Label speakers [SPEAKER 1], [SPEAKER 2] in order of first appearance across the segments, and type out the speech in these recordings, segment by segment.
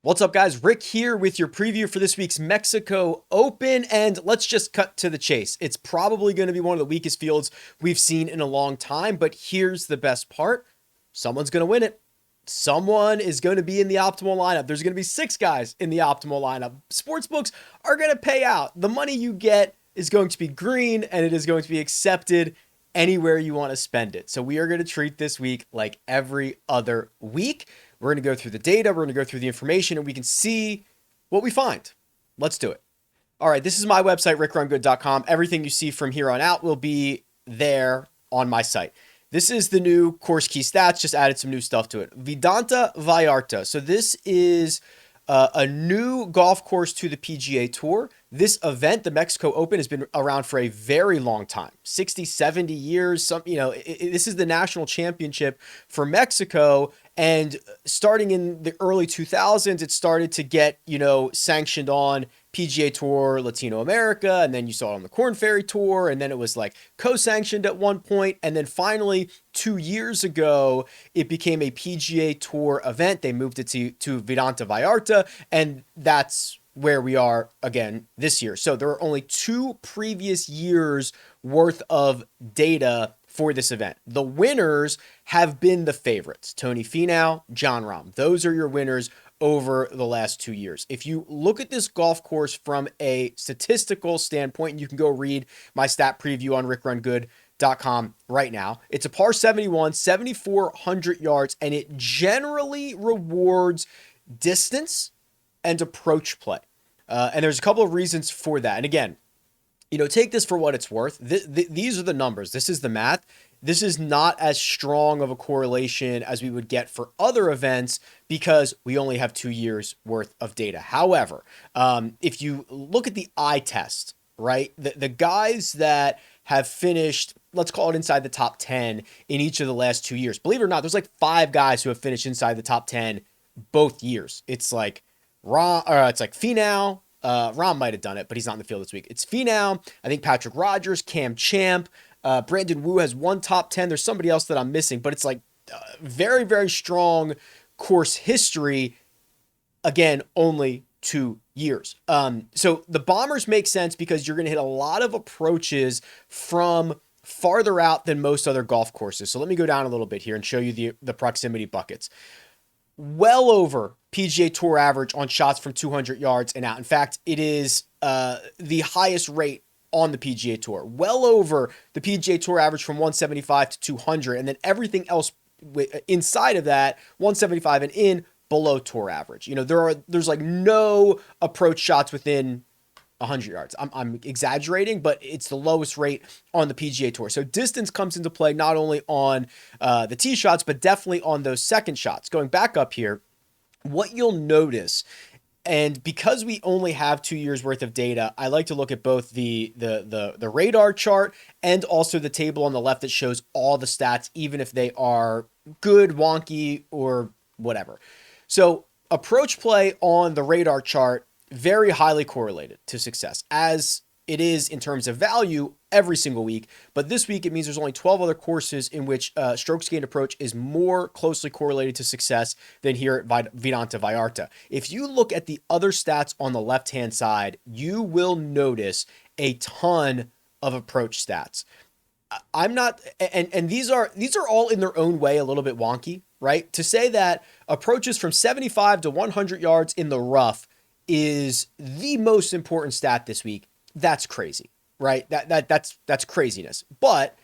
[SPEAKER 1] What's up, guys? Rick here with your preview for this week's Mexico Open, and let's just cut to the chase. It's probably going to be one of the weakest fields we've seen in a long time, but here's the best part. Someone's going to win it. Someone is going to be in the optimal lineup. There's going to be 6 guys in the optimal lineup. Sportsbooks are going to pay out. The money you get is going to be green, and it is going to be accepted anywhere you want to spend it. So we are going to treat this week like every other week. We're going to go through the data, we're going to go through the information, and we can see what we find. Let's do it. All right, this is my website, RickRunGood.com. Everything you see from here on out will be there on my site. This is the new course key stats, just added some new stuff to it. Vidanta Vallarta. So this is a new golf course to the PGA Tour. This event, the Mexico Open, has been around for a very long time, 60, 70 years. This is the national championship for Mexico. And starting in the early 2000s, it started to get, sanctioned on PGA Tour Latino America. And then you saw it on the Korn Ferry Tour. And then it was like co-sanctioned at one point. And then finally, 2 years ago, it became a PGA Tour event. They moved it to Vidanta Vallarta. And that's where we are again this year. So there are only 2 previous years worth of data for this event. The winners have been the favorites: Tony Finau, Jon Rahm. Those are your winners over the last 2 years. If you look at this golf course from a statistical standpoint, you can go read my stat preview on RickRunGood.com right now. It's a par 71, 7,400 yards, and it generally rewards distance and approach play. And there's a couple of reasons for that. And again, take this for what it's worth. These are the numbers. This is the math. This is not as strong of a correlation as we would get for other events because we only have 2 years worth of data. However, if you look at the eye test, right, the guys that have finished, let's call it inside the top 10 in each of the last 2 years, believe it or not, there's like 5 guys who have finished inside the top 10 both years. It's like Finau. Rahm might have done it, but he's not in the field this week. It's Finau, I think Patrick Rogers, Cam Champ, Brandon Wu has 1 top 10. There's somebody else that I'm missing, but it's like very, very strong course history. Again, only 2 years. So the Bombers make sense because you're going to hit a lot of approaches from farther out than most other golf courses. So let me go down a little bit here and show you the proximity buckets. Well over PGA Tour average on shots from 200 yards and out. In fact, it is the highest rate on the PGA Tour. Well over the PGA Tour average from 175 to 200. And then everything else inside of that, 175 and in, below tour average. There's like no approach shots within 100 yards. I'm exaggerating, but it's the lowest rate on the PGA Tour. So distance comes into play not only on the tee shots, but definitely on those second shots. Going back up here, what you'll notice, and because we only have 2 years worth of data, I like to look at both the radar chart and also the table on the left that shows all the stats, even if they are good, wonky, or whatever. So approach play on the radar chart, very highly correlated to success, as it is in terms of value every single week. But this week, it means there's only 12 other courses in which strokes gained approach is more closely correlated to success than here at Vidanta Vallarta. If you look at the other stats on the left-hand side, you will notice a ton of approach stats. I'm not, and these are all in their own way a little bit wonky, right? To say that approaches from 75 to 100 yards in the rough is the most important stat this week, that's crazy, right? That's craziness. But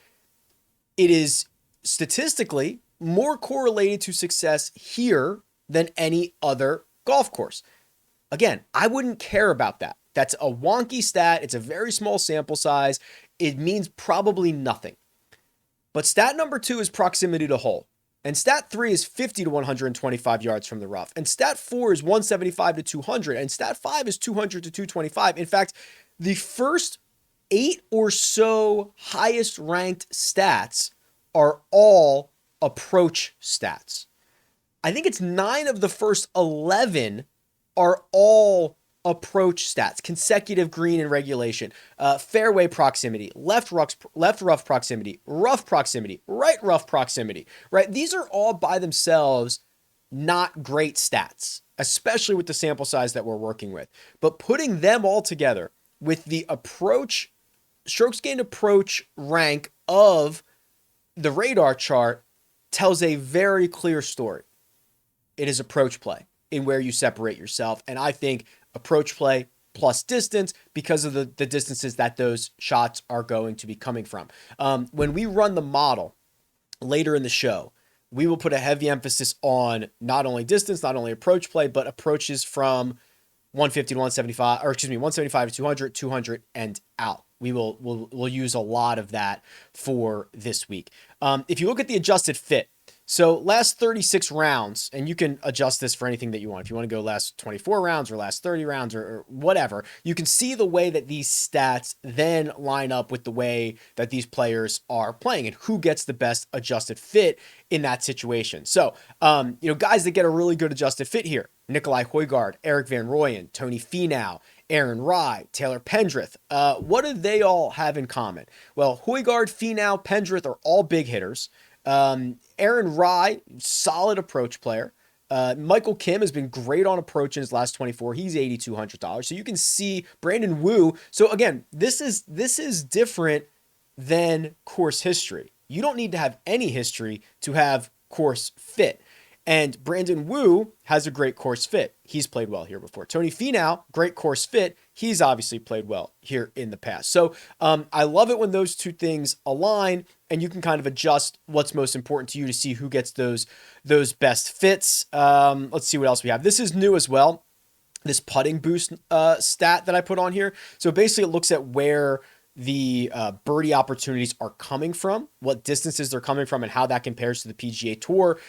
[SPEAKER 1] it is statistically more correlated to success here than any other golf course. Again, I wouldn't care about that. That's a wonky stat. It's a very small sample size. It means probably nothing. But stat number 2 is proximity to hole. And stat 3 is 50 to 125 yards from the rough. And stat 4 is 175 to 200. And stat 5 is 200 to 225. In fact, the first 8 or so highest ranked stats are all approach stats. I think it's 9 of the first 11 are all approach stats: consecutive green and regulation, fairway proximity, left rough proximity, rough proximity, right rough proximity, right? These are all by themselves not great stats, especially with the sample size that we're working with. But putting them all together with the approach, strokes gained approach rank of the radar chart tells a very clear story. It is approach play in where you separate yourself. And I think approach play plus distance because of the distances that those shots are going to be coming from. When we run the model later in the show, we will put a heavy emphasis on not only distance, not only approach play, but approaches from 150 to 175, or excuse me, 175 to 200, 200 and out. We'll use a lot of that for this week. If you look at the adjusted fit, so last 36 rounds, and you can adjust this for anything that you want. If you want to go last 24 rounds or last 30 rounds or whatever, you can see the way that these stats then line up with the way that these players are playing and who gets the best adjusted fit in that situation. So, guys that get a really good adjusted fit here: Nicolai Højgaard, Erik van Rooyen, Tony Finau, Aaron Rai, Taylor Pendrith. What do they all have in common? Well, Højgaard, Finau, Pendrith are all big hitters. Aaron Rai, solid approach player. Michael Kim has been great on approach in his last 24. He's $8,200. So you can see Brandon Wu. So again, this is different than course history. You don't need to have any history to have course fit. And Brandon Wu has a great course fit. He's played well here before. Tony Finau, great course fit. He's obviously played well here in the past. So I love it when those two things align and you can kind of adjust what's most important to you to see who gets those best fits. Let's see what else we have. This is new as well. This putting boost stat that I put on here. So basically it looks at where the birdie opportunities are coming from, what distances they're coming from, and how that compares to the PGA Tour.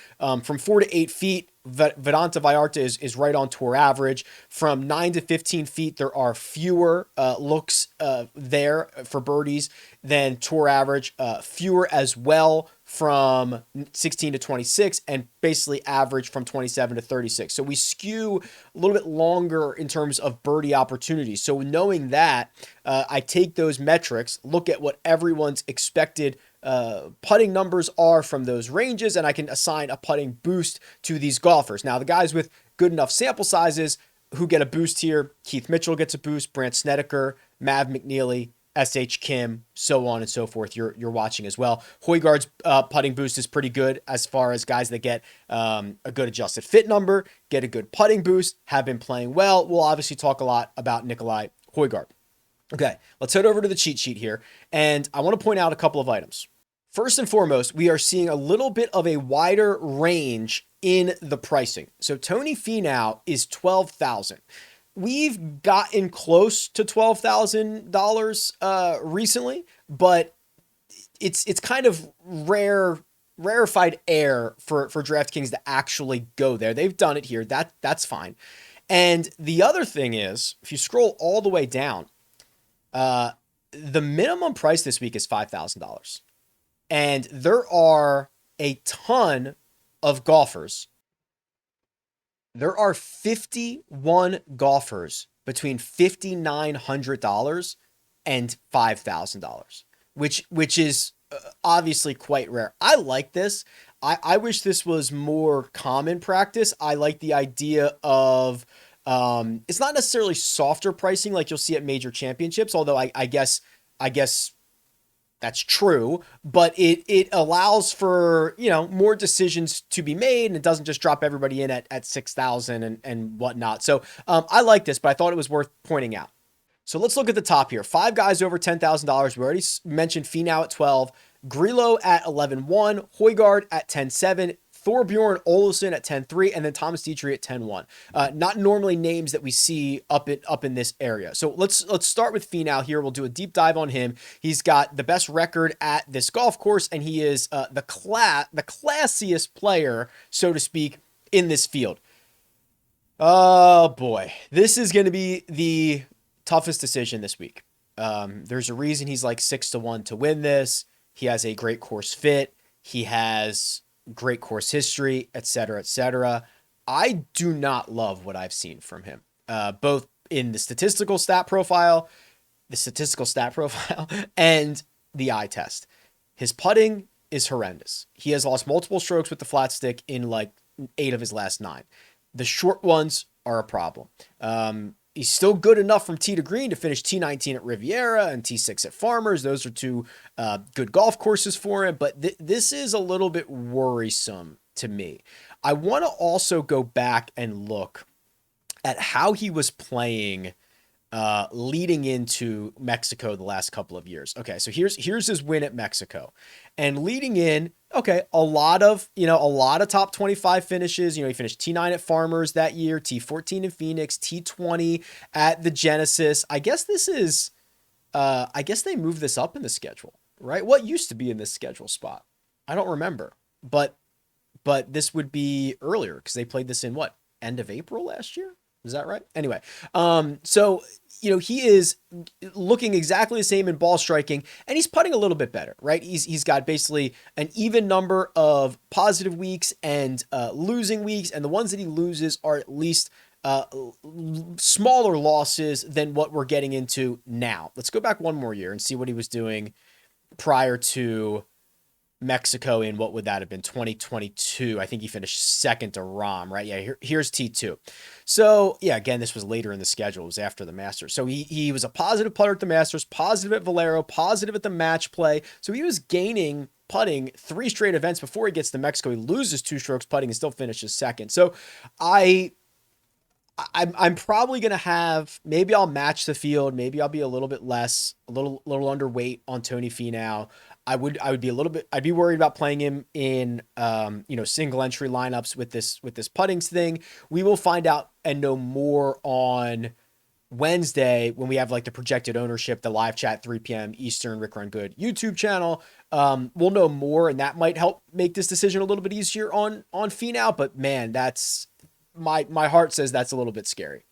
[SPEAKER 1] From 4 to 8 feet, Vidanta Vallarta is right on tour average. From 9 to 15 feet, there are fewer looks there for birdies than tour average. Fewer as well from 16 to 26, and basically average from 27 to 36. So we skew a little bit longer in terms of birdie opportunities. So knowing that, I take those metrics, look at what everyone's expected putting numbers are from those ranges, and I can assign a putting boost to these golfers. Now, the guys with good enough sample sizes who get a boost here: Keith Mitchell gets a boost, Brandt Snedeker, Mav McNeely, S.H. Kim, so on and so forth. You're watching as well. Højgaard's putting boost is pretty good as far as guys that get a good adjusted fit number, get a good putting boost, have been playing well. We'll obviously talk a lot about Nicolai Højgaard. Okay, let's head over to the cheat sheet here, and I want to point out a couple of items. First and foremost, we are seeing a little bit of a wider range in the pricing. So Tony Finau is $12,000. We've gotten close to $12,000 recently, but it's kind of rarefied air for DraftKings to actually go there. They've done it here. That's fine. And the other thing is, if you scroll all the way down, the minimum price this week is $5,000. And there are a ton of golfers. There are 51 golfers between $5,900 and $5,000, which is obviously quite rare. I like this. I wish this was more common practice. I like the idea of it's not necessarily softer pricing like you'll see at major championships, although I guess that's true, but it allows for, more decisions to be made, and it doesn't just drop everybody in at 6,000 and whatnot. So I like this, but I thought it was worth pointing out. So let's look at the top here. 5 guys over $10,000. We already mentioned Finau at 12, Grillo at 11.1, Højgaard at 10.7, Thorbjorn Olesen at 10.3, and then Thomas Dietrich at 10.1. Not normally names that we see up in this area. So let's start with Finau here. We'll do a deep dive on him. He's got the best record at this golf course, and he is the classiest player, so to speak, in this field. Oh boy, this is going to be the toughest decision this week. There's a reason he's like 6-1 to win this. He has a great course fit. He has great course history, etc., etc. I do not love what I've seen from him, both in the statistical stat profile, and the eye test. His putting is horrendous. He has lost multiple strokes with the flat stick in like 8 of his last 9. The short ones are a problem. He's still good enough from tee to green to finish T19 at Riviera and T6 at Farmers. Those are two good golf courses for him, but this is a little bit worrisome to me. I want to also go back and look at how he was playing leading into Mexico the last couple of years. Okay, so here's his win at Mexico. And leading in, okay, a lot of top 25 finishes. He finished T9 at Farmers that year, T14 in Phoenix, T20 at the Genesis. I guess this is I guess they moved this up in the schedule, right? What used to be in this schedule spot? I don't remember. But this would be earlier because they played this in what? End of April last year? Is that right? Anyway, so he is looking exactly the same in ball striking, and he's putting a little bit better, right? He's got basically an even number of positive weeks and losing weeks, and the ones that he loses are at least smaller losses than what we're getting into now. Let's go back one more year and see what he was doing prior to Mexico in what would that have been 2022. I think he finished second to Rahm, right? Yeah, here's T2. So yeah, again, this was later in the schedule. It was after the Masters. So he was a positive putter at the Masters, positive at Valero, positive at the match play. So he was gaining putting 3 straight events before he gets to Mexico. He loses 2 strokes putting and still finishes second. So I'm probably going to have, maybe I'll match the field. Maybe I'll be a little bit less, a little underweight on Tony Finau. I'd be worried about playing him in, single entry lineups with this putting thing. We will find out and know more on Wednesday when we have like the projected ownership, the live chat, 3 p.m. Eastern, RickRunGood YouTube channel. We'll know more, and that might help make this decision a little bit easier on Finau. But man, that's my heart says that's a little bit scary.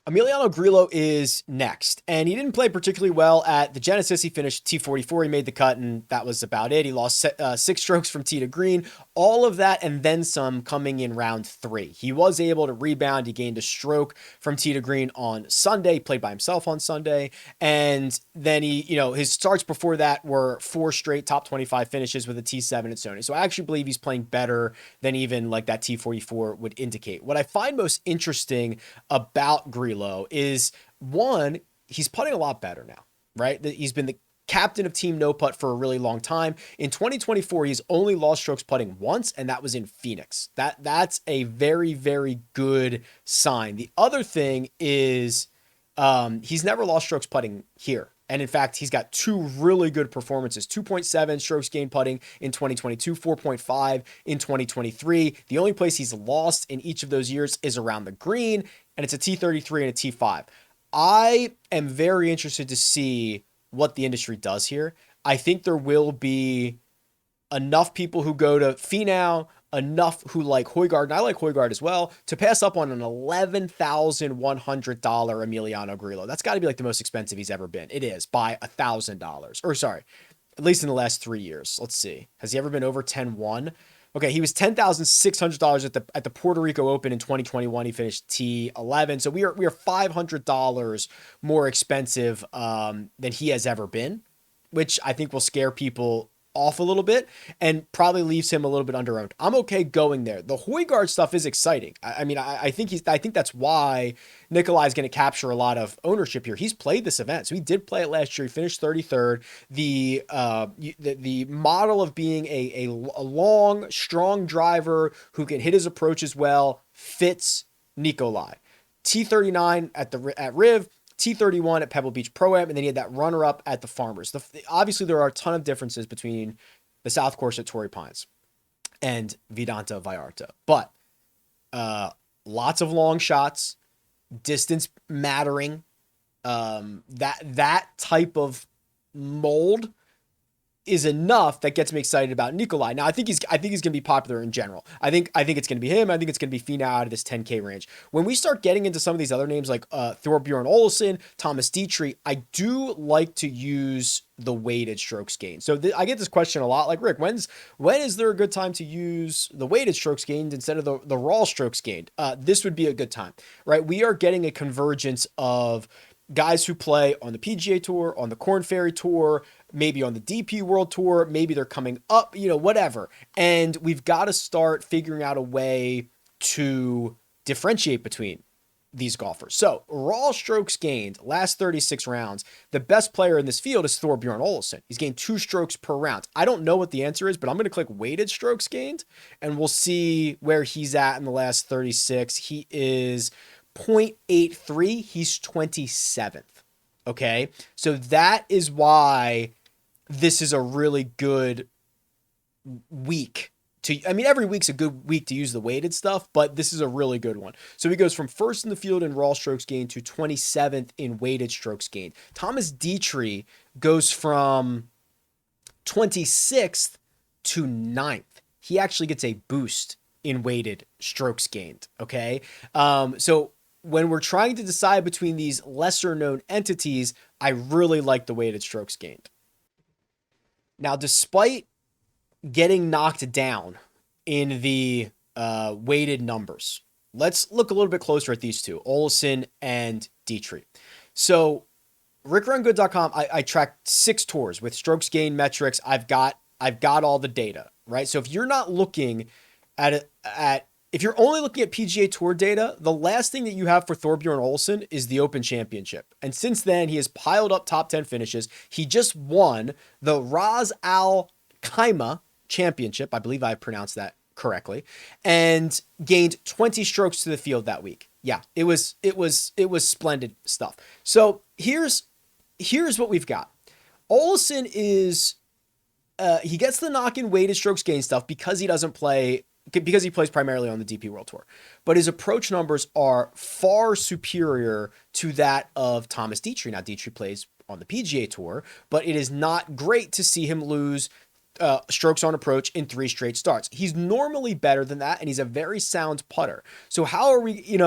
[SPEAKER 1] Emiliano Grillo is next, and he didn't play particularly well at the Genesis. He finished T44. He made the cut, and that was about it. He lost 6 strokes from tee to green. All of that and then some coming in round 3. He was able to rebound. He gained a stroke from tee to green on Sunday. He played by himself on Sunday, and then his starts before that were 4 straight top 25 finishes with a T7 at Sony. So I actually believe he's playing better than even like that T44 would indicate. What I find most interesting about Grillo is, one, he's putting a lot better now, right? He's been the captain of Team No Putt for a really long time. In 2024, he's only lost strokes putting once, and that was in Phoenix. That's a very, very good sign. The other thing is he's never lost strokes putting here. And in fact, he's got 2 really good performances, 2.7 strokes gained putting in 2022, 4.5 in 2023. The only place he's lost in each of those years is around the green, and it's a T33 and a T5. I am very interested to see what the industry does here. I think there will be enough people who go to Finau, enough who like Højgaard, and I like Højgaard as well, to pass up on an $11,100 Emiliano Grillo. That's got to be like the most expensive he's ever been. It is by $1,000. Or sorry, at least in the last 3 years. Let's see. Has he ever been over 10-1? Okay, he was $10,600 at the Puerto Rico Open in 2021. He finished T11. So we are $500 more expensive than he has ever been, which I think will scare people off a little bit and probably leaves him a little bit underowned. I'm okay going there. The Højgaard stuff is exciting. I think that's why Nikolai is going to capture a lot of ownership here. He's played this event, so he did play it last year. He finished 33rd. The model of being a long, strong driver who can hit his approaches well fits Nikolai. T39 at Riv. T31 at Pebble Beach Pro-Am, and then he had that runner-up at the Farmers. Obviously, there are a ton of differences between the South Course at Torrey Pines and Vidanta Vallarta, but lots of long shots, distance mattering, that type of mold is enough that gets me excited about Nikolai. Now, I think he's going to be popular in general. I think it's going to be him. I think it's going to be Finau out of this 10K range. When we start getting into some of these other names like Thorbjorn Olesen, Thomas Dietrich, I do like to use the weighted strokes gained. So I get this question a lot, like, Rick, when is there a good time to use the weighted strokes gained instead of the raw strokes gained? This would be a good time, right? We are getting a convergence of guys who play on the PGA Tour, on the Korn Ferry Tour, maybe on the DP World Tour, maybe they're coming up, whatever. And we've got to start figuring out a way to differentiate between these golfers. So raw strokes gained last 36 rounds. The best player in this field is Thorbjorn Olesen. He's gained 2 strokes per round. I don't know what the answer is, but I'm going to click weighted strokes gained and we'll see where he's at in the last 36. He is 0.83. He's 27th. Okay. So that is why this is a really good week every week's a good week to use the weighted stuff, but this is a really good one. So he goes from first in the field in raw strokes gained to 27th in weighted strokes gained. Thomas Dietrich goes from 26th to 9th. He actually gets a boost in weighted strokes gained. Okay. So when we're trying to decide between these lesser known entities, I really like the weighted strokes gained. Now, despite getting knocked down in the weighted numbers, let's look a little bit closer at these two, Olesen and Dietrich. So RickRunGood.com, I tracked 6 tours with strokes gained metrics. I've got all the data, right? So if you're not looking if you're only looking at PGA Tour data, the last thing that you have for Thorbjorn Olesen is the Open Championship. And since then, he has piled up top 10 finishes. He just won the Ras Al Khaimah Championship. I believe I pronounced that correctly, and gained 20 strokes to the field that week. Yeah, it was splendid stuff. So here's what we've got. Olesen is he gets the knock in weighted strokes gained stuff because he plays primarily on the DP World Tour, but his approach numbers are far superior to that of Thomas Dietrich. Now, Dietrich plays on the PGA Tour, but it is not great to see him lose strokes on approach in 3 straight starts. He's normally better than that, and he's a very sound putter. So how are we,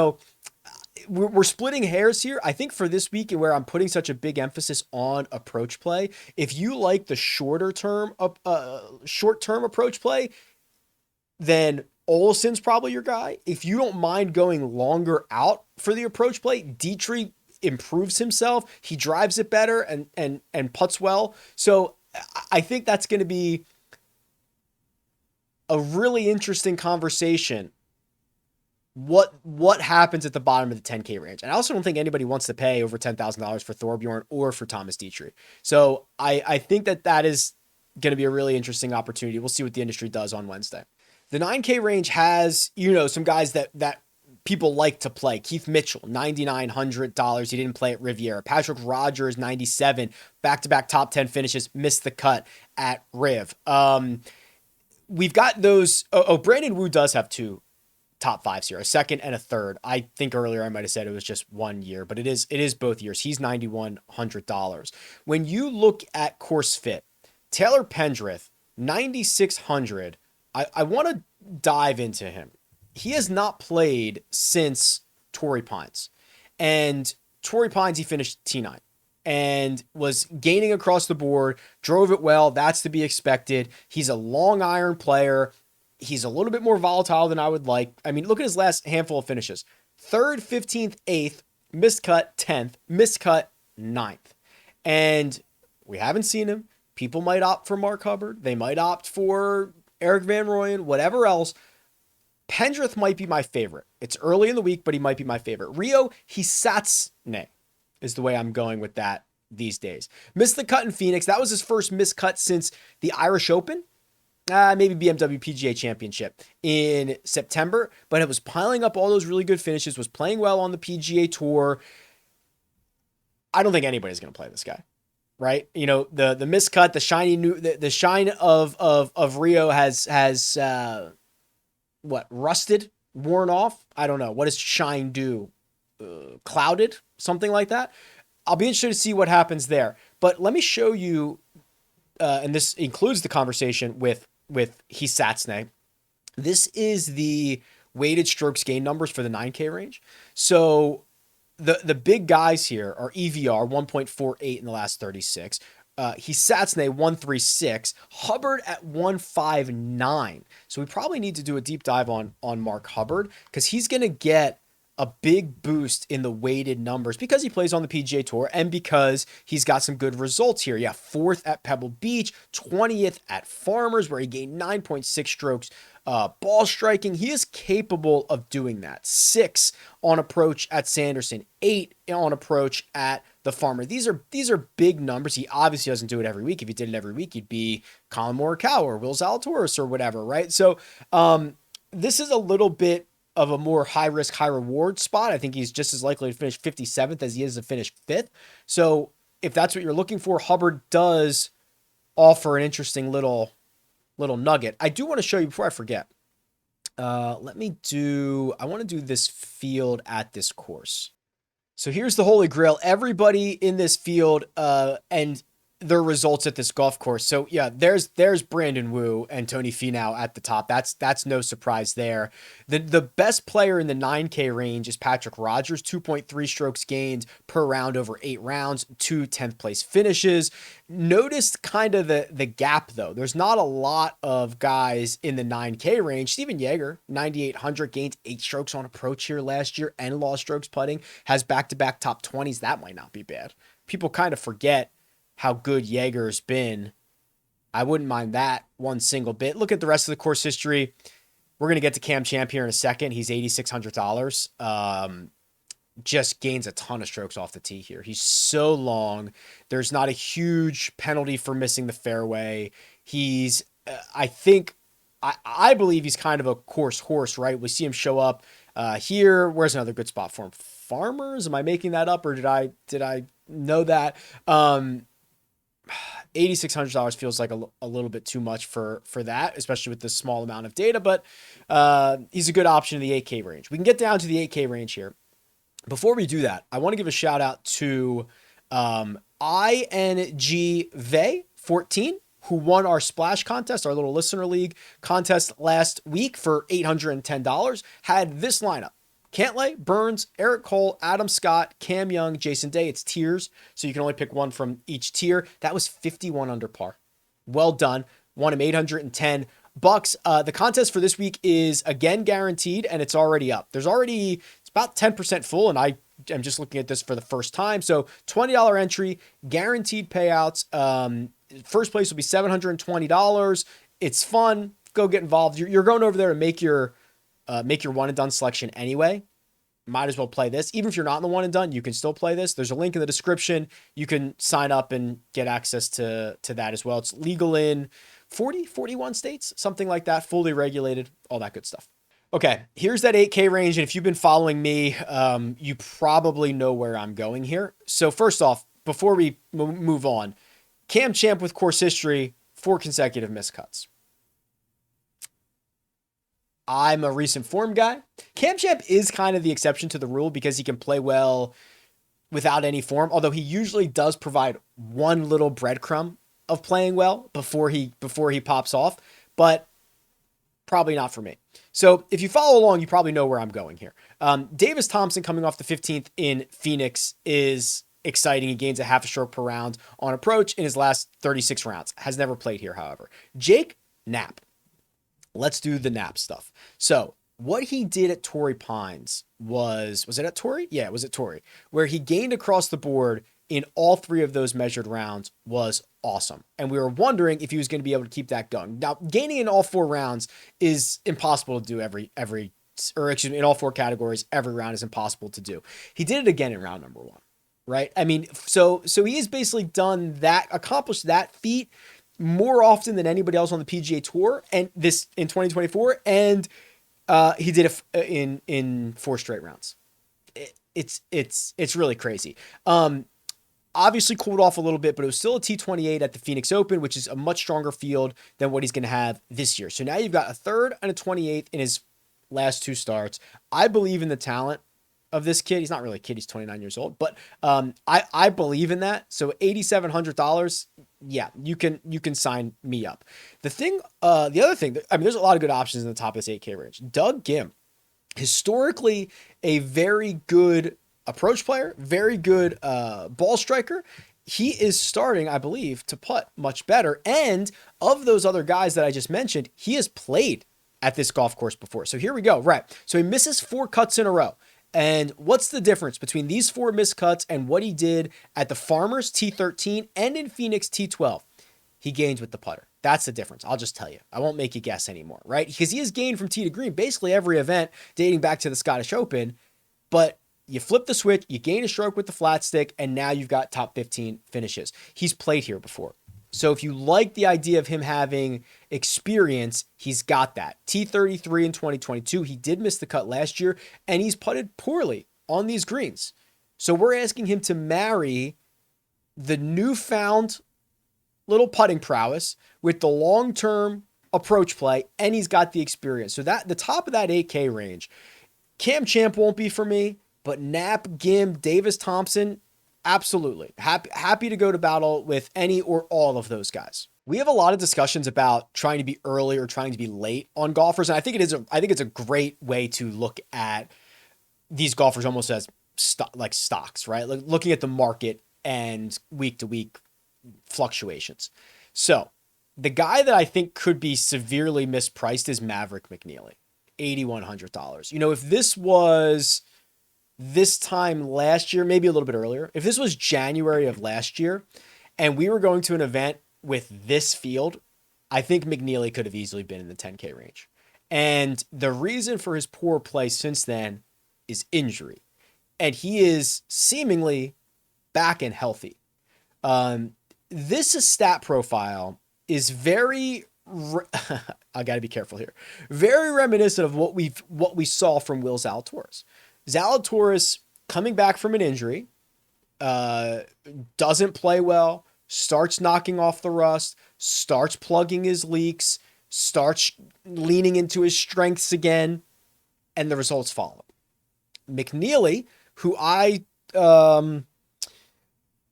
[SPEAKER 1] we're splitting hairs here. I think for this week, where I'm putting such a big emphasis on approach play, if you like the short-term approach play, then Olesen's probably your guy. If you don't mind going longer out for the approach play, Dietrich improves himself. He drives it better and putts well. So I think that's going to be a really interesting conversation. What happens at the bottom of the 10K range? And I also don't think anybody wants to pay over $10,000 for Thorbjorn or for Thomas Dietrich. So I think that is going to be a really interesting opportunity. We'll see what the industry does on Wednesday. The 9K range has, some guys that people like to play. Keith Mitchell, $9,900. He didn't play at Riviera. Patrick Rogers, 97. Back-to-back top 10 finishes. Missed the cut at Riv. We've got those. Brandon Wu does have 2 top 5s here, a second and a third. I think earlier I might have said it was just 1 year, but it is both years. He's $9,100. When you look at course fit, Taylor Pendrith, $9,600. I want to dive into him. He has not played since Torrey Pines. And Torrey Pines, he finished T9 and was gaining across the board, drove it well. That's to be expected. He's a long iron player. He's a little bit more volatile than I would like. I mean, look at his last handful of finishes. 3rd, 15th, 8th, miscut 10th, miscut 9th. And we haven't seen him. People might opt for Mark Hubbard. They might opt for Eric Van Rooyen, whatever else. Pendrith might be my favorite. It's early in the week, but he might be my favorite. Rio Hisatsune is the way I'm going with that these days. Missed the cut in Phoenix. That was his first miscut since the Irish Open. Maybe BMW PGA Championship in September, but it was piling up all those really good finishes, was playing well on the PGA Tour. I don't think anybody's going to play this guy. Right, the miscut, the shiny new, the shine of Rio has rusted, worn off. I don't know. What does shine do? Clouded, something like that. I'll be interested to see what happens there. But let me show you, and this includes the conversation with Hisatsune. This is the weighted strokes gain numbers for the 9K range. So the big guys here are EVR 1.48 in the last 36. Hisatsune 136. Hubbard at 159. So we probably need to do a deep dive on Mark Hubbard because he's going to get a big boost in the weighted numbers because he plays on the PGA Tour and because he's got some good results here. Yeah, 4th at Pebble Beach, 20th at Farmers, where he gained 9.6 strokes ball striking. He is capable of doing that. 6 on approach at Sanderson, 8 on approach at the Farmer. These are big numbers. He obviously doesn't do it every week. If he did it every week, he'd be Colin Morikawa or Will Zalatoris or whatever, right? So this is a little bit of a more high risk, high reward spot. I think he's just as likely to finish 57th as he is to finish 5th. So if that's what you're looking for, Hubbard does offer an interesting little nugget. I do want to show you before I forget. I want to do this field at this course. So here's the Holy Grail. Everybody in this field and their results at this golf course. So yeah, there's Brandon Wu and Tony Finau at the top. That's no surprise there. The best player in the 9K range is Patrick Rogers, 2.3 strokes gained per round over 8 rounds, 2 10th place finishes. Notice kind of the gap though. There's not a lot of guys in the 9K range. Steven Yeager, 9,800, gained 8 strokes on approach here last year and lost strokes putting, has back-to-back top 20s. That might not be bad. People kind of forget how good Yeager's been. I wouldn't mind that one single bit. Look at the rest of the course history. We're going to get to Cam Champ here in a second. He's $8,600. Just gains a ton of strokes off the tee here. He's so long. There's not a huge penalty for missing the fairway. He's, I believe he's kind of a course horse, right? We see him show up here. Where's another good spot for him? Farmers? Am I making that up or did I know that? $8,600 feels like a little bit too much for that, especially with this small amount of data, but he's a good option in the 8K range. We can get down to the 8K range here. Before we do that, I want to give a shout out to INGVay14, who won our Splash contest, our little listener league contest last week for $810, had this lineup. Cantlay, Burns, Eric Cole, Adam Scott, Cam Young, Jason Day. It's tiers, so you can only pick one from each tier. That was 51 under par. Well done. Won him $810. The contest for this week is again guaranteed, and it's already up. It's about 10% full, and I am just looking at this for the first time. So $20 entry, guaranteed payouts. First place will be $720. It's fun. Go get involved. You're going over there to make your one and done selection anyway. Might as well play this. Even if you're not in the one and done, you can still play this. There's a link in the description. You can sign up and get access to that as well. It's legal in 41 states, something like that, fully regulated, all that good stuff. Okay, here's that 8K range. And if you've been following me, you probably know where I'm going here. So first off, before we move on, Cam Champ with course history, 4 consecutive miscuts. I'm a recent form guy. Cam Champ is kind of the exception to the rule because he can play well without any form, although he usually does provide one little breadcrumb of playing well before he pops off, but probably not for me. So if you follow along, you probably know where I'm going here. Davis Thompson coming off the 15th in Phoenix is exciting. He gains a half a stroke per round on approach in his last 36 rounds. Has never played here, however. Jake Knapp. Let's do the Knapp stuff. So what he did at Torrey Pines was it at Torrey? Yeah, it was at Torrey, where he gained across the board in all 3 of those measured rounds was awesome. And we were wondering if he was going to be able to keep that going. Now, gaining in all 4 rounds is impossible to do in all 4 categories, every round is impossible to do. He did it again in round number 1, right? I mean, so he has basically accomplished that feat more often than anybody else on the PGA Tour, and this in 2024, and he did it in 4 straight rounds. It's really crazy. Obviously cooled off a little bit, but it was still a T28 at the Phoenix Open, which is a much stronger field than what he's going to have this year. So now you've got a 3rd and a 28th in his last 2 starts. I believe in the talent of this kid. He's not really a kid. He's 29 years old, but I believe in that. So $8,700. Yeah, you can sign me up. The other thing, there's a lot of good options in the top of this 8K range. Doug Ghim, historically a very good approach player, very good ball striker. He is starting, I believe, to putt much better. And of those other guys that I just mentioned, he has played at this golf course before. So here we go. Right. So he misses 4 cuts in a row. And what's the difference between these 4 missed cuts and what he did at the Farmers T13 and in Phoenix T12? He gains with the putter. That's the difference. I'll just tell you. I won't make you guess anymore, right? Because he has gained from tee to green basically every event dating back to the Scottish Open. But you flip the switch, you gain a stroke with the flat stick, and now you've got top 15 finishes. He's played here before. So if you like the idea of him having experience, he's got that. T33 in 2022. He did miss the cut last year, and he's putted poorly on these greens. So we're asking him to marry the newfound little putting prowess with the long-term approach play, and he's got the experience. So that the top of that 8K range, Cam Champ won't be for me, but Knapp, Gim, Davis Thompson, absolutely. Happy to go to battle with any or all of those guys. We have a lot of discussions about trying to be early or trying to be late on golfers, and I think it's a great way to look at these golfers almost as like stocks, right? Like looking at the market and week to week fluctuations. So the guy that I think could be severely mispriced is Maverick McNeely, $8,100. You know, if this was this time last year, maybe a little bit earlier, if this was January of last year and we were going to an event with this field, I think McNeely could have easily been in the 10K range. And the reason for his poor play since then is injury. And he is seemingly back and healthy. This stat profile is very, I got to be careful here, very reminiscent of what we saw from Will Zalatoris. Zalatoris coming back from an injury, doesn't play well, starts knocking off the rust, starts plugging his leaks, starts leaning into his strengths again, and the results follow. McNeely, who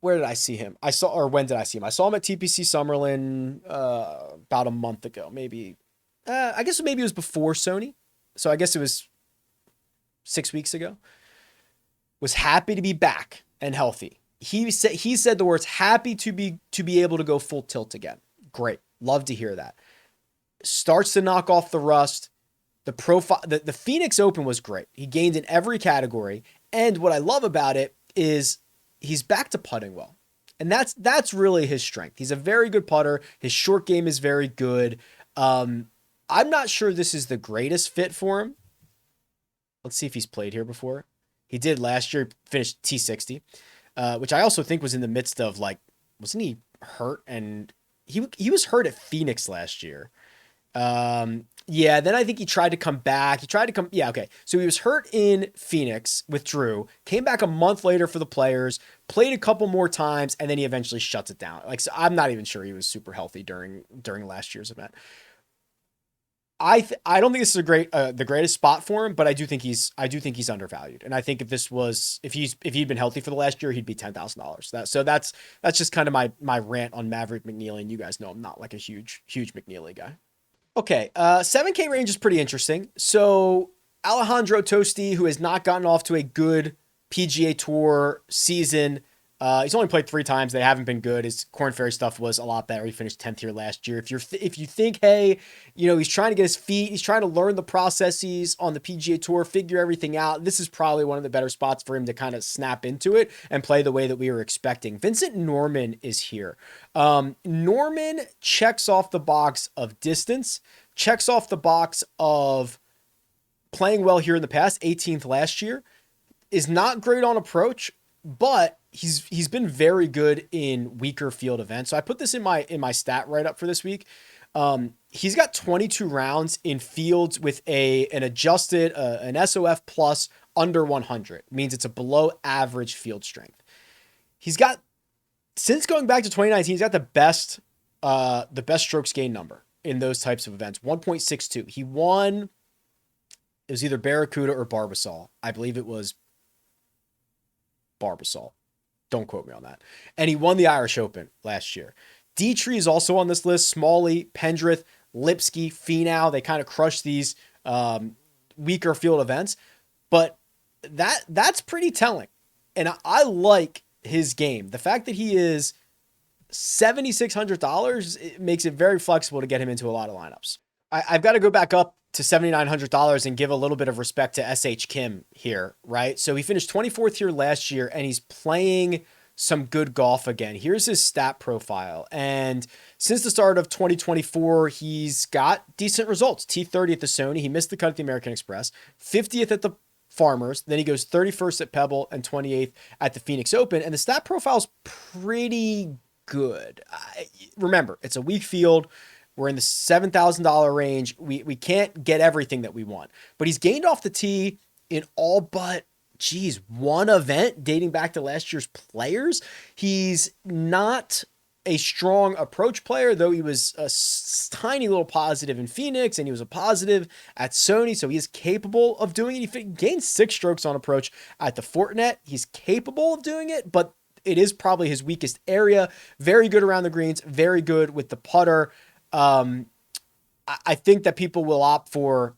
[SPEAKER 1] where did I see him? When did I see him? I saw him at TPC Summerlin about a month ago, maybe. I guess maybe it was before Sony. So I guess it was 6 weeks ago. Was happy to be back and healthy. He said the words happy to be able to go full tilt again. Great. Love to hear that. Starts to knock off the rust. The profile, the Phoenix Open was great. He gained in every category. And what I love about it is he's back to putting well. And that's really his strength. He's a very good putter. His short game is very good. I'm not sure this is the greatest fit for him. Let's see if he's played here before. He did last year, finished T60, which I also think was in the midst of wasn't he hurt? And he was hurt at Phoenix last year. Yeah, then I think he tried to come back. Yeah, okay. So he was hurt in Phoenix with Drew, came back a month later for the Players, played a couple more times, and then he eventually shuts it down. So I'm not even sure he was super healthy during last year's event. I don't think this is the greatest spot for him, but I do think he's undervalued. And I think if he'd been healthy for the last year, he'd be $10,000. So that's just kind of my rant on Maverick McNeely. And you guys know I'm not like a huge McNeely guy. Okay, 7K range is pretty interesting. So Alejandro Tosti, who has not gotten off to a good PGA Tour season, he's only played 3 times. They haven't been good. His Corn Ferry stuff was a lot better. He finished 10th here last year. If you think, hey, he's trying to get his feet, he's trying to learn the processes on the PGA Tour, figure everything out, this is probably one of the better spots for him to kind of snap into it and play the way that we were expecting. Vincent Norman is here. Norman checks off the box of distance, checks off the box of playing well here in the past, 18th last year, is not great on approach, but he's been very good in weaker field events. So I put this in my stat write-up for this week. He's got 22 rounds in fields with an adjusted, an SOF plus under 100. Means it's a below average field strength. He's got, since going back to 2019, he's got the best strokes gain number in those types of events, 1.62. He won, it was either Barracuda or Barbasol. I believe it was Barbasol. Don't quote me on that. And he won the Irish Open last year. Dietrich is also on this list. Smalley, Pendrith, Lipsky, Finau. They kind of crush these weaker field events. But that's pretty telling. And I like his game. The fact that he is $7,600, it makes it very flexible to get him into a lot of lineups. I've got to go back up to $7,900 and give a little bit of respect to SH Kim here, right? So he finished 24th here last year, and he's playing some good golf again. Here's his stat profile. And since the start of 2024, he's got decent results. T30 at the Sony. He missed the cut at the American Express. 50th at the Farmers. Then he goes 31st at Pebble and 28th at the Phoenix Open. And the stat profile's pretty good. Remember, it's a weak field. We're in the $7,000 range. We can't get everything that we want. But he's gained off the tee in all but one event dating back to last year's Players. He's not a strong approach player, though he was a tiny little positive in Phoenix, and he was a positive at Sony, so he is capable of doing it. He gained 6 strokes on approach at the Fortinet. He's capable of doing it, but it is probably his weakest area. Very good around the greens, very good with the putter. I think that people will opt for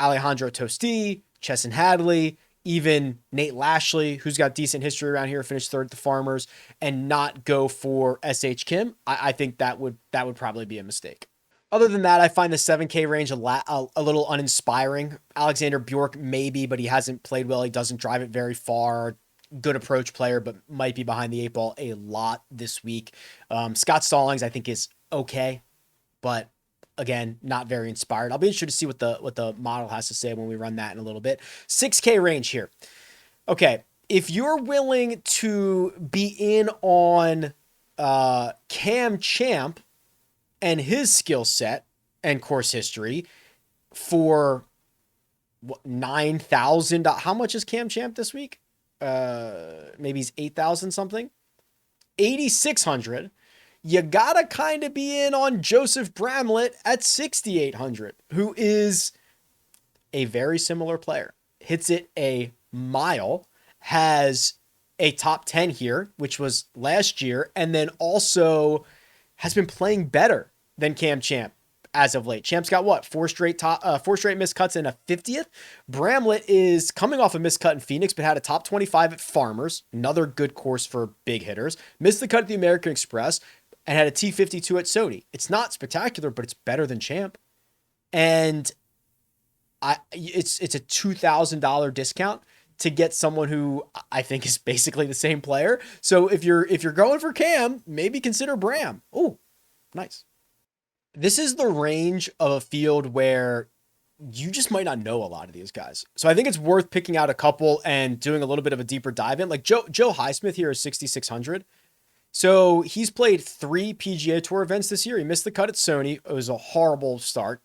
[SPEAKER 1] Alejandro Tosti, Chesson Hadley, even Nate Lashley, who's got decent history around here, finished 3rd at the Farmers, and not go for SH Kim. I think that would probably be a mistake. Other than that, I find the 7K range a little uninspiring. Alexander Bjork maybe, but he hasn't played well. He doesn't drive it very far. Good approach player, but might be behind the 8 ball a lot this week. Scott Stallings, I think, is okay, but again, not very inspired. I'll be interested to see what the model has to say when we run that in a little bit. 6K range here. Okay, if you're willing to be in on Cam Champ and his skill set and course history for $9,000, how much is Cam Champ this week? Maybe he's 8,000 something. 8,600. You gotta kind of be in on Joseph Bramlett at 6,800, who is a very similar player. Hits it a mile, has a top 10 here, which was last year, and then also has been playing better than Cam Champ as of late. Champ's got what? 4 straight missed cuts and a 50th. Bramlett is coming off a missed cut in Phoenix, but had a top 25 at Farmers, another good course for big hitters. Missed the cut at the American Express, and had a T52 at Sony. It's not spectacular, but it's better than Champ. And it's a $2,000 discount to get someone who I think is basically the same player. So if you're going for Cam, maybe consider Bram. Oh, nice. This is the range of a field where you just might not know a lot of these guys. So I think it's worth picking out a couple and doing a little bit of a deeper dive in. Like Joe Highsmith here is 6,600. So he's played 3 PGA Tour events this year. He missed the cut at Sony. It was a horrible start.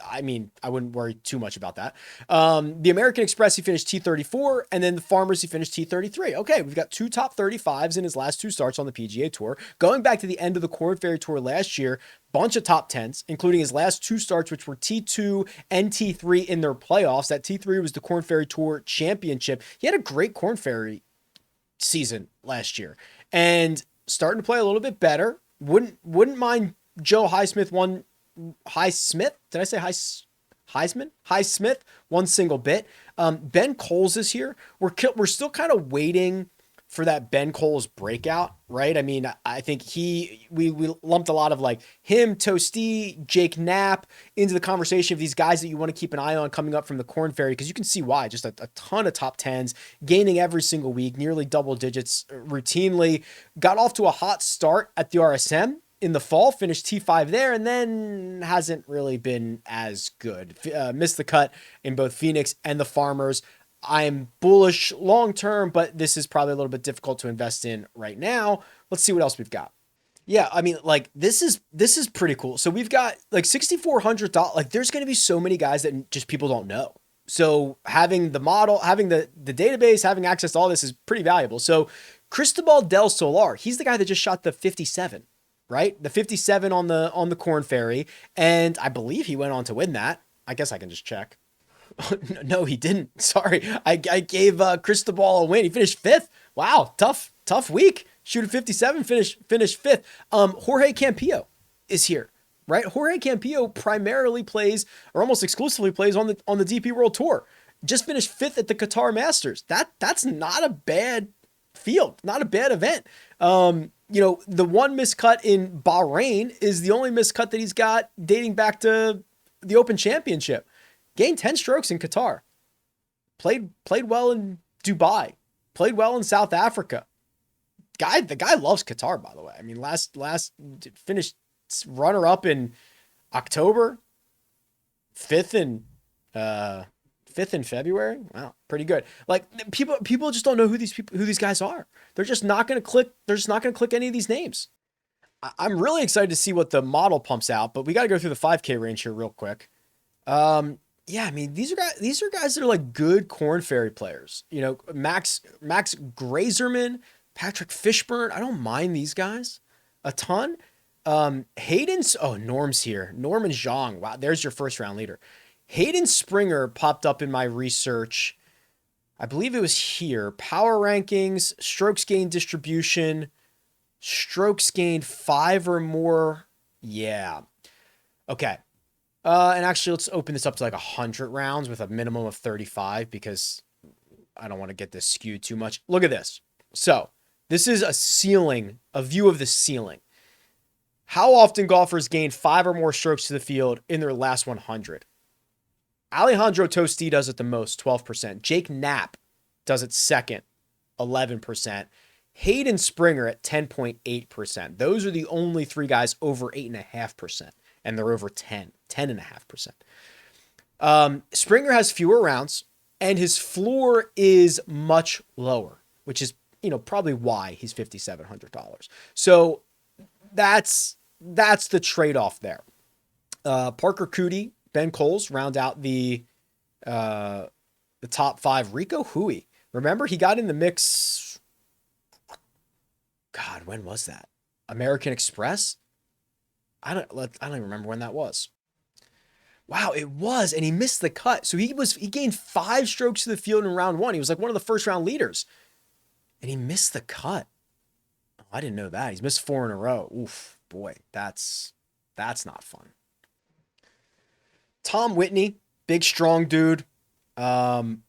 [SPEAKER 1] I mean, I wouldn't worry too much about that. The American Express, he finished T34, and then the Farmers, he finished T33. Okay, we've got 2 top 35s in his last 2 starts on the PGA Tour. Going back to the end of the Korn Ferry Tour last year, bunch of top 10s, including his last 2 starts, which were T2 and T3 in their playoffs. That T3 was the Korn Ferry Tour Championship. He had a great Korn Ferry season last year, and starting to play a little bit better. Wouldn't mind Joe Highsmith Highsmith? Did I say Heisman? Highsmith, 1 single bit. Ben Coles is here. We're still kind of waiting for that Ben Coles breakout, right? I mean, I think we lumped a lot of like him, Tosti, Jake Knapp into the conversation of these guys that you want to keep an eye on coming up from the Korn Ferry, because you can see why. Just a ton of top 10s, gaining every single week, nearly double digits routinely. Got off to a hot start at the RSM in the fall, finished T5 there, and then hasn't really been as good. Missed the cut in both Phoenix and the Farmers. I'm bullish long-term, but this is probably a little bit difficult to invest in right now. Let's see what else we've got. Yeah, I mean, like this is pretty cool. So we've got like $6,400. Like there's going to be so many guys that just people don't know. So having the model, having the database, having access to all this is pretty valuable. So Cristobal del Solar, he's the guy that just shot the 57, right? The 57 on the Korn Ferry, and I believe he went on to win that. I guess I can just check. No, he didn't. Sorry. I gave Cristobal a win. He finished 5th. Wow. Tough week. Shoot a 57, finish 5th. Jorge Campillo is here, right? Jorge Campillo primarily plays, or almost exclusively plays on the DP World Tour. Just finished 5th at the Qatar Masters. That's not a bad field, not a bad event. The one miscut in Bahrain is the only miscut that he's got dating back to the Open Championship. Gained 10 strokes in Qatar. Played well in Dubai. Played well in South Africa. The guy loves Qatar, by the way. I mean, last finished runner up in October, fifth in February. Wow, pretty good. Like people just don't know who these guys are. They're just not going to click. They're just not going to click any of these names. I'm really excited to see what the model pumps out, but we got to go through the 5K range here real quick. Yeah, I mean, these are guys that are like good Corn Ferry players. You know, Max Grazerman, Patrick Fishburne. I don't mind these guys a ton. Hayden's, Norm's here. Norman Zhang. Wow, there's your first round leader. Hayden Springer popped up in my research. I believe it was here. Power rankings, strokes gained distribution, strokes gained 5 or more. Yeah. Okay. And actually, let's open this up to like 100 rounds with a minimum of 35 because I don't want to get this skewed too much. Look at this. So this is a view of the ceiling. How often golfers gain 5 or more strokes to the field in their last 100? Alejandro Tosti does it the most, 12%. Jake Knapp does it second, 11%. Hayden Springer at 10.8%. Those are the only 3 guys over 8.5%. And they're over 10.5%. Springer has fewer rounds, and his floor is much lower, which is, probably why he's $5,700. So that's the trade-off there. Parker Cootie, Ben Coles round out the top 5. Rico Hui, remember he got in the mix. God, when was that? American Express. I don't even remember when that was. Wow, it was, and he missed the cut. So he gained 5 strokes to the field in round 1. He was like one of the first round leaders, and he missed the cut. Oh, I didn't know that. He's missed 4 in a row. Oof, boy, that's not fun. Tom Whitney, big strong dude. T13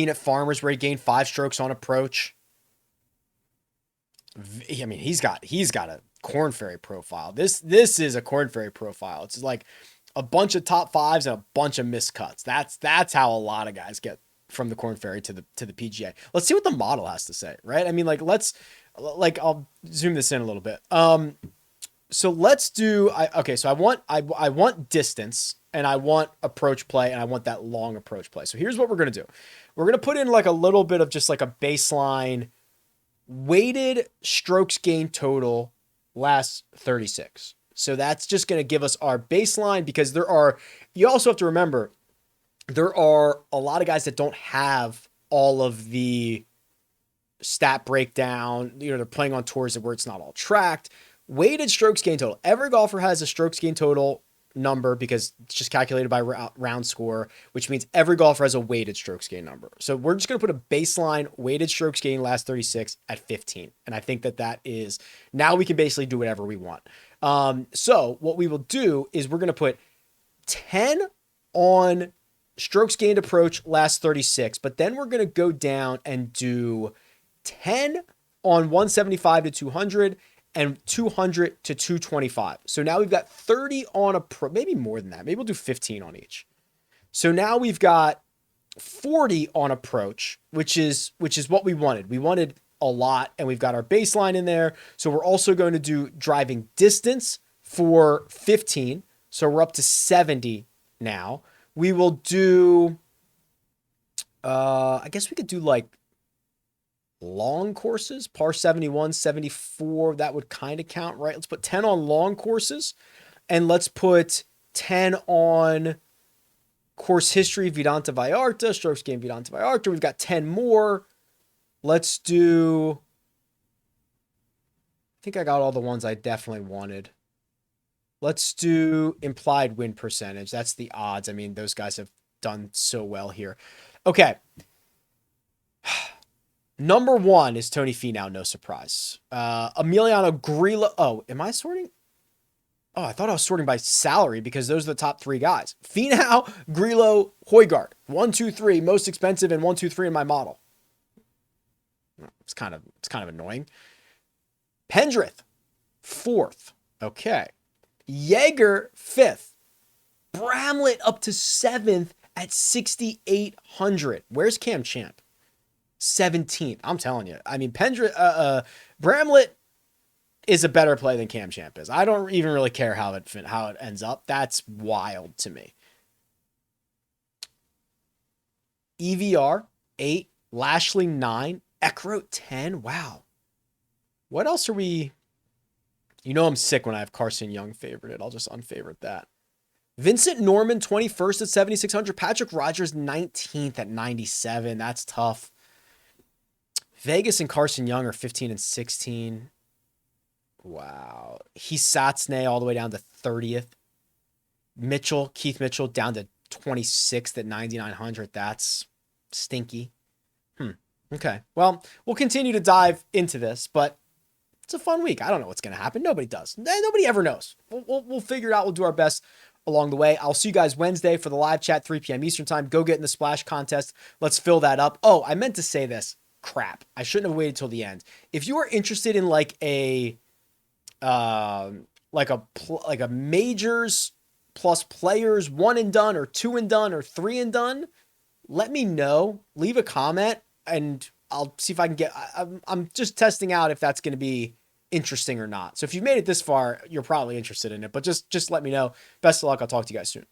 [SPEAKER 1] at Farmers where he gained 5 strokes on approach. I mean, he's got a Corn Ferry profile. This is a Corn Ferry profile. It's like a bunch of top 5s and a bunch of missed cuts. That's how a lot of guys get from the Corn Ferry to the PGA. Let's see what the model has to say, right? I mean, I'll zoom this in a little bit. So let's do. So I want distance, and I want approach play, and I want that long approach play. So here's what we're gonna do. We're gonna put in like a little bit of just like a baseline weighted strokes gained total last 36. So that's just going to give us our baseline because you also have to remember, there are a lot of guys that don't have all of the stat breakdown. They're playing on tours where it's not all tracked. Weighted strokes gained total. Every golfer has a strokes gained total number because it's just calculated by round score, which means every golfer has a weighted strokes gain number. So we're just going to put a baseline weighted strokes gain last 36 at 15. And I think that is, now we can basically do whatever we want. So what we will do is we're going to put 10 on strokes gained approach last 36, but then we're going to go down and do 10 on 175 to 200 and 200 to 225. So now we've got 30 on maybe more than that. Maybe we'll do 15 on each. So now we've got 40 on approach, which is what we wanted. We wanted a lot, and we've got our baseline in there. So we're also going to do driving distance for 15. So we're up to 70 now. We will do, I guess we could do like long courses, par 71, 74, that would kind of count, right? Let's put 10 on long courses, and let's put 10 on course history, Vidanta Vallarta, strokes gained Vidanta Vallarta. We've got 10 more. Let's do, I think I got all the ones I definitely wanted. Let's do implied win percentage. That's the odds. I mean, those guys have done so well here. Okay. Number 1 is Tony Finau, no surprise. Emiliano Grillo. Oh, am I sorting? Oh, I thought I was sorting by salary because those are the top 3 guys. Finau, Grillo, Højgaard. 1, 2, 3, most expensive, and 1, 2, 3 in my model. It's kind of annoying. Pendrith, 4th. Okay. Jaeger, 5th. Bramlett up to 7th at 6,800. Where's Cam Champ? 17th. I'm telling you. I mean, Bramlett is a better play than Cam Champ is. I don't even really care how it ends up. That's wild to me. EVR 8, Lashley 9, Eckroat 10. Wow. What else are we? You know I'm sick when I have Carson Young favorited. I'll just unfavorite that. Vincent Norman 21st at 7,600. Patrick Rogers 19th at 97. That's tough. Vegas and Carson Young are 15 and 16. Wow. Hisatsune all the way down to 30th. Keith Mitchell down to 26th at 9,900. That's stinky. Okay. Well, we'll continue to dive into this, but it's a fun week. I don't know what's going to happen. Nobody does. Nobody ever knows. We'll figure it out. We'll do our best along the way. I'll see you guys Wednesday for the live chat, 3 p.m. Eastern time. Go get in the splash contest. Let's fill that up. Oh, I meant to say this. Crap. I shouldn't have waited till the end. If you are interested in like a majors plus players 1 and done or 2 and done or 3 and done, let me know. Leave a comment and I'll see if I can get. I'm just testing out if that's going to be interesting or not. So if you've made it this far, you're probably interested in it. But just let me know. Best of luck. I'll talk to you guys soon.